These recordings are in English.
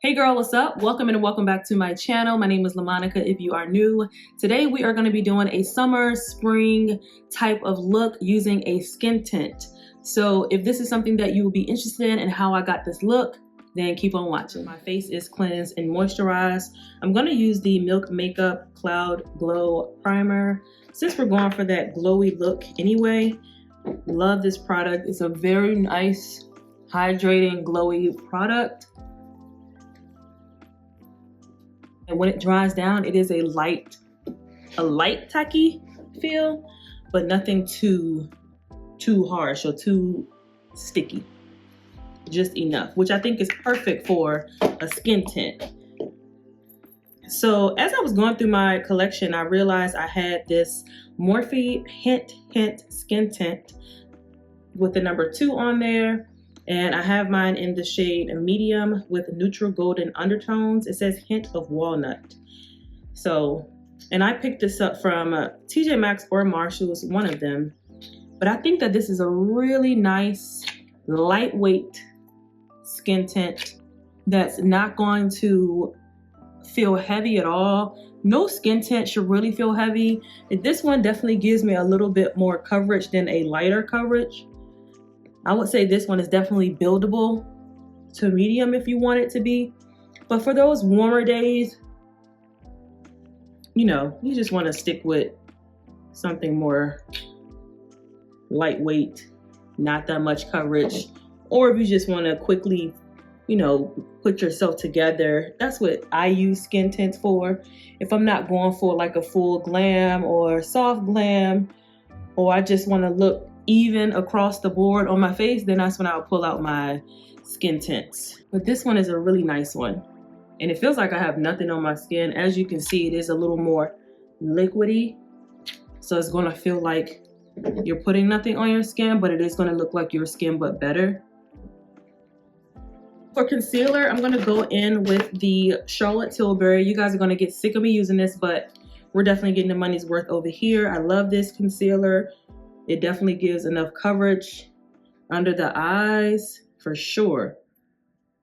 Hey girl, what's up? Welcome and welcome back to my channel. My name is LaMonica if you are new. Today we are going to be doing a summer, spring type of look using a skin tint. So if this is something that you will be interested in and how I got this look, then keep on watching. My face is cleansed and moisturized. I'm going to use the Milk Makeup Cloud Glow Primer. Since we're going for that glowy look anyway, love this product. It's a very nice, hydrating, glowy product. And when it dries down, it is a light tacky feel, but nothing too harsh or too sticky. Just enough, which I think is perfect for a skin tint. So as I was going through my collection, I realized I had this Morphe Hint skin tint with the number 2 on there. And I have mine in the shade medium with neutral golden undertones. It says hint of walnut. So, and I picked this up from TJ Maxx or Marshall's, one of them. But I think that this is a really nice, lightweight skin tint that's not going to feel heavy at all. No skin tint should really feel heavy. This one definitely gives me a little bit more coverage than a lighter coverage. I would say this one is definitely buildable to medium if you want it to be. But for those warmer days, you know, you just want to stick with something more lightweight, not that much coverage. Or if you just want to quickly, you know, put yourself together, that's what I use skin tints for. If I'm not going for like a full glam or soft glam, or I just want to look even across the board on my face, then that's when I'll pull out my skin tints. But this one is a really nice one. And it feels like I have nothing on my skin. As you can see, it is a little more liquidy. So it's gonna feel like you're putting nothing on your skin, but it is gonna look like your skin, but better. For concealer, I'm gonna go in with the Charlotte Tilbury. You guys are gonna get sick of me using this, but we're definitely getting the money's worth over here. I love this concealer. It definitely gives enough coverage under the eyes for sure.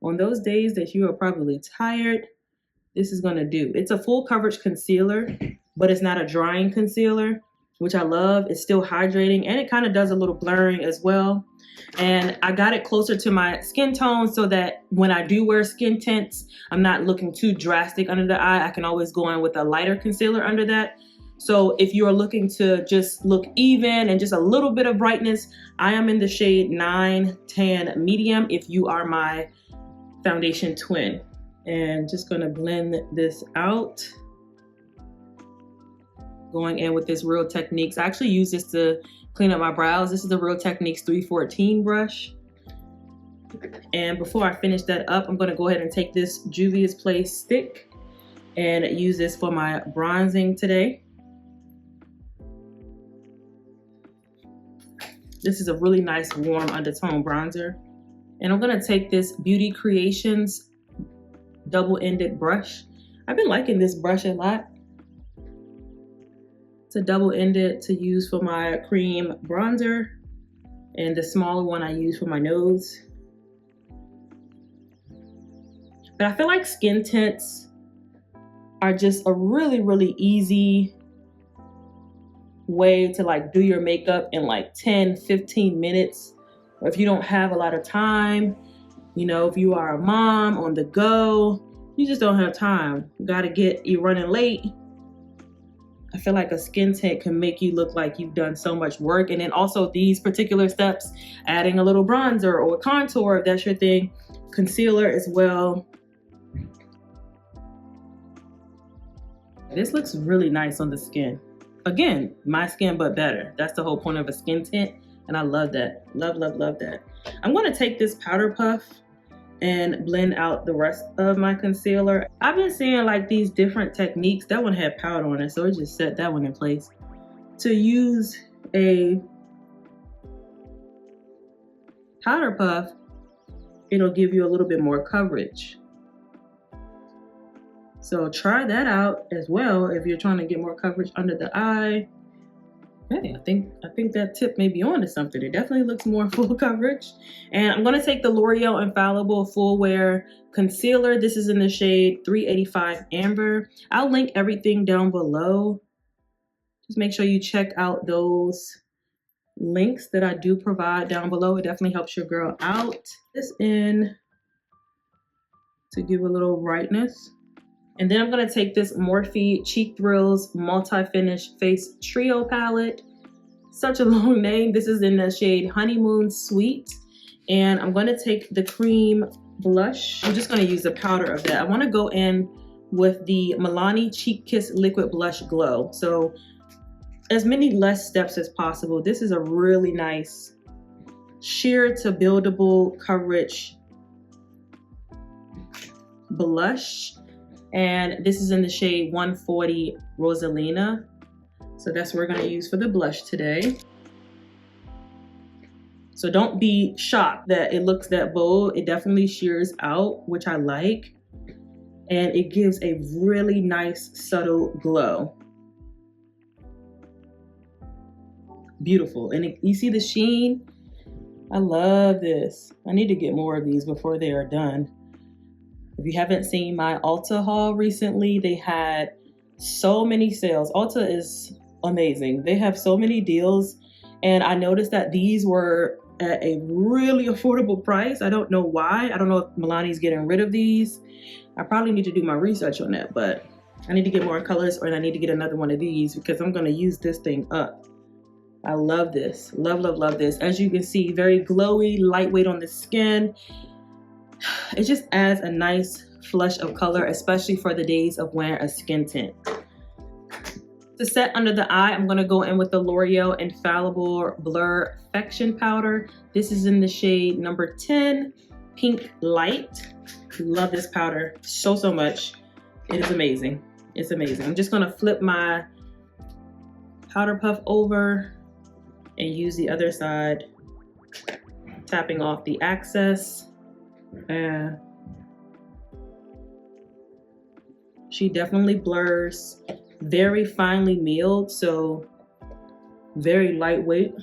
On those days that you are probably tired, this is gonna do. It's a full coverage concealer, but it's not a drying concealer, which I love. It's still hydrating and it kind of does a little blurring as well. And I got it closer to my skin tone so that when I do wear skin tints, I'm not looking too drastic under the eye. I can always go in with a lighter concealer under that. So if you're looking to just look even and just a little bit of brightness, I am in the shade 9 Tan Medium if you are my foundation twin. And just gonna blend this out. Going in with this Real Techniques. I actually use this to clean up my brows. This is the Real Techniques 314 brush. And before I finish that up, I'm gonna go ahead and take this Juvia's Place stick and use this for my bronzing today. This is a really nice warm undertone bronzer. And I'm gonna take this Beauty Creations double-ended brush. I've been liking this brush a lot. It's a double-ended to use for my cream bronzer, and the smaller one I use for my nose. But I feel like skin tints are just a really, really easy way to like do your makeup in like 10-15 minutes. Or if you don't have a lot of time, you know, if you are a mom on the go, you just don't have time, you running late. I feel like a skin tint can make you look like you've done so much work. And then also these particular steps, adding a little bronzer or contour if that's your thing, concealer as well. This looks really nice on the skin. Again, my skin but better. That's the whole point of a skin tint, and I love that. Love, love, love that. I'm gonna take this powder puff and blend out the rest of my concealer. I've been seeing like these different techniques. That one had powder on it, so it just set that one in place. To use a powder puff, it'll give you a little bit more coverage. So try that out as well if you're trying to get more coverage under the eye. Hey, I think that tip may be on to something. It definitely looks more full coverage. And I'm gonna take the L'Oreal Infallible Full Wear Concealer. This is in the shade 385 Amber. I'll link everything down below. Just make sure you check out those links that I do provide down below. It definitely helps your girl out. This in to give a little brightness. And then I'm gonna take this Morphe Cheek Thrills Multi-Finish Face Trio Palette. Such a long name. This is in the shade Honeymoon Sweet. And I'm gonna take the cream blush. I'm just gonna use the powder of that. I wanna go in with the Milani Cheek Kiss Liquid Blush Glow. So as many less steps as possible. This is a really nice sheer to buildable coverage blush. And this is in the shade 140 Rosalina. So that's what we're gonna use for the blush today. So don't be shocked that it looks that bold. It definitely sheers out, which I like. And it gives a really nice subtle glow. Beautiful. And you see the sheen? I love this. I need to get more of these before they are done. If you haven't seen my Ulta haul recently, they had so many sales. Ulta is amazing. They have so many deals. And I noticed that these were at a really affordable price. I don't know why. I don't know if Milani's getting rid of these. I probably need to do my research on that, but I need to get more colors, or I need to get another one of these because I'm gonna use this thing up. I love this. Love, love, love this. As you can see, very glowy, lightweight on the skin. It just adds a nice flush of color, especially for the days of wearing a skin tint. To set under the eye, I'm gonna go in with the L'Oreal Infallible Blur Perfection Powder. This is in the shade number 10, Pink Light. Love this powder so, so much. It is amazing. It's amazing. I'm just gonna flip my powder puff over and use the other side, tapping off the excess. And she definitely blurs, very finely milled, so very lightweight.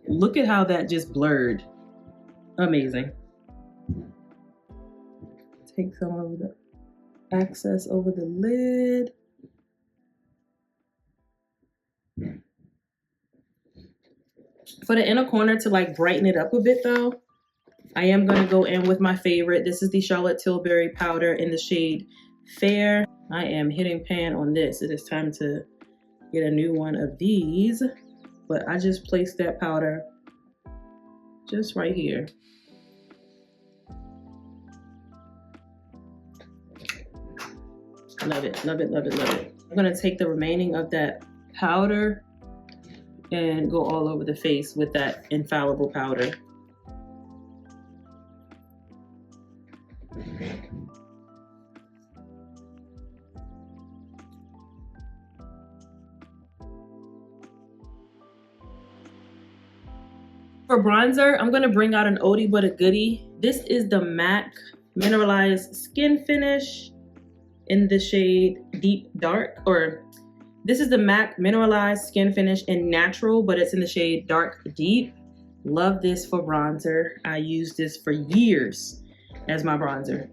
Look at how that just blurred. Amazing. Take some of the excess over the lid. For the inner corner, to like brighten it up a bit though, I am gonna go in with my favorite. This is the Charlotte Tilbury powder in the shade Fair. I am hitting pan on this. It is time to get a new one of these, but I just placed that powder just right here. Love it, love it, love it, love it. I'm gonna take the remaining of that powder and go all over the face with that Infallible powder. For bronzer, I'm gonna bring out an oldie but a goodie. This is the MAC Mineralized Skin Finish in the shade Deep Dark, or this is the MAC Mineralized Skin Finish in Natural, but it's in the shade Dark Deep. Love this for bronzer. I used this for years as my bronzer.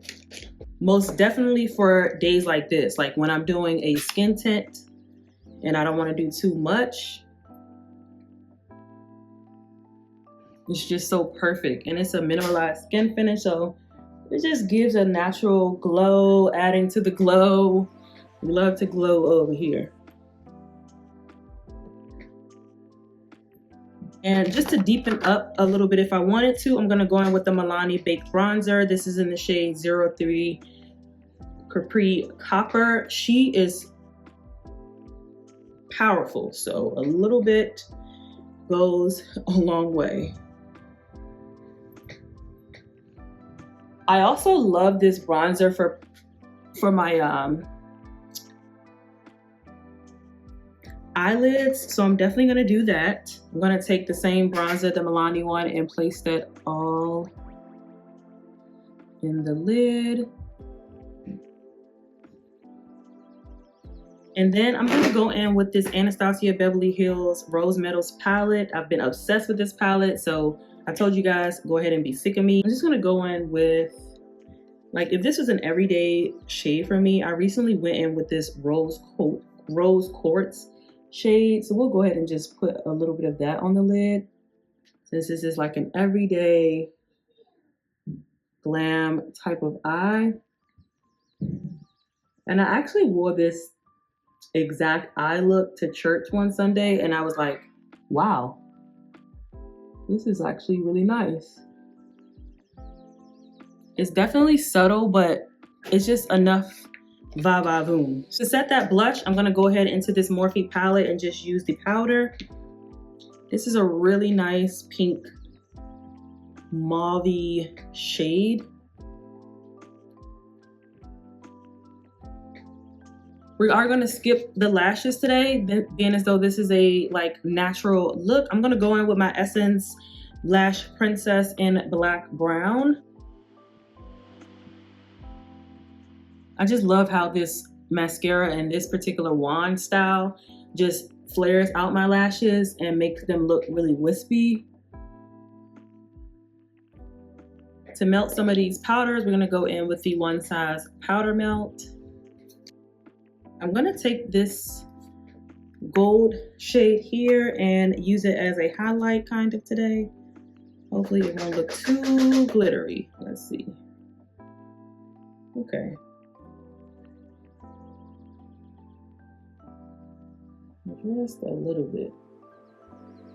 Most definitely for days like this, like when I'm doing a skin tint and I don't want to do too much. It's just so perfect, and it's a mineralized skin finish, so it just gives a natural glow, adding to the glow. We love to glow over here. And just to deepen up a little bit if I wanted to, I'm gonna go in with the Milani Baked Bronzer. This is in the shade 03 Capri Copper. She is powerful, so a little bit goes a long way. I also love this bronzer for my eyelids, so I'm definitely gonna do that. I'm gonna take the same bronzer, the Milani one, and place that all in the lid. And then I'm gonna go in with this Anastasia Beverly Hills Rose Metals palette. I've been obsessed with this palette, so I told you guys, go ahead and be sick of me. I'm just gonna go in with, like, if this was an everyday shade for me, I recently went in with this Rose Quartz shade. So we'll go ahead and just put a little bit of that on the lid, since this is like an everyday glam type of eye. And I actually wore this exact eye look to church one Sunday, and I was like, wow, this is actually really nice. It's definitely subtle, but it's just enough va-va-voom. To set that blush, I'm gonna go ahead into this Morphe palette and just use the powder. This is a really nice pink mauve shade. We are gonna skip the lashes today, being as though this is a like natural look. I'm gonna go in with my Essence Lash Princess in black brown. I just love how this mascara and this particular wand style just flares out my lashes and makes them look really wispy. To melt some of these powders, we're gonna go in with the One Size Powder Melt. I'm gonna take this gold shade here and use it as a highlight kind of today. Hopefully it won't look too glittery. Let's see. Okay. Just a little bit.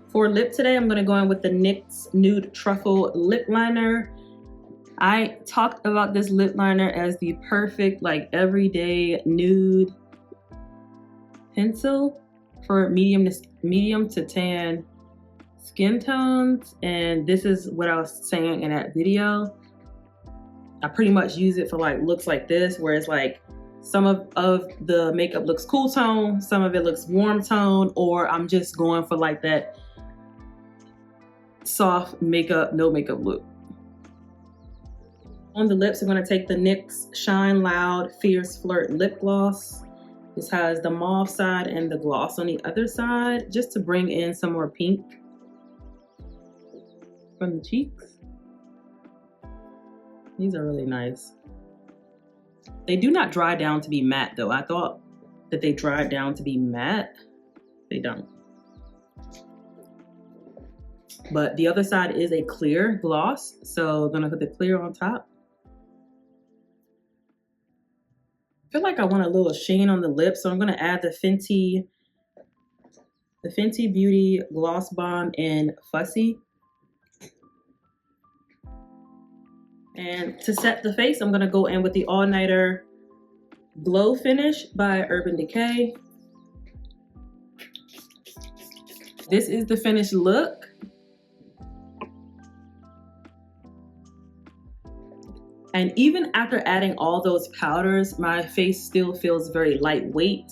For lip today, I'm gonna go in with the NYX Nude Truffle Lip Liner. I talked about this lip liner as the perfect, like, everyday nude pencil for medium to tan skin tones, and this is what I was saying in that video. I pretty much use it for like looks like this, where it's like some of the makeup looks cool tone, some of it looks warm tone, or I'm just going for like that soft makeup, no makeup look. On the lips, I'm going to take the NYX Shine Loud Fierce Flirt Lip Gloss. This has the mauve side and the gloss on the other side, just to bring in some more pink from the cheeks. These are really nice. They do not dry down to be matte though. I thought that they dried down to be matte. They don't. But the other side is a clear gloss, so I'm gonna put the clear on top. I feel like I want a little sheen on the lips, so I'm gonna add the Fenty Beauty Gloss Bomb in Fussy. And to set the face, I'm gonna go in with the All Nighter Glow Finish by Urban Decay. This is the finished look. And even after adding all those powders, my face still feels very lightweight.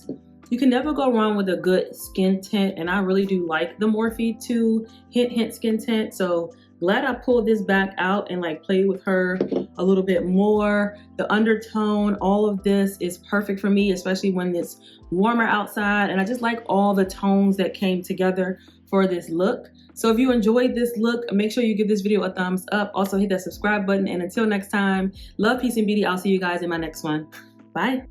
You can never go wrong with a good skin tint, and I really do like the Morphe 2 Hint Skin Tint. So glad I pulled this back out and like played with her a little bit more. The undertone, all of this is perfect for me, especially when it's warmer outside. And I just like all the tones that came together for this look. So if you enjoyed this look, make sure you give this video a thumbs up. Also hit that subscribe button. And until next time, love, peace, and beauty. I'll see you guys in my next one. Bye.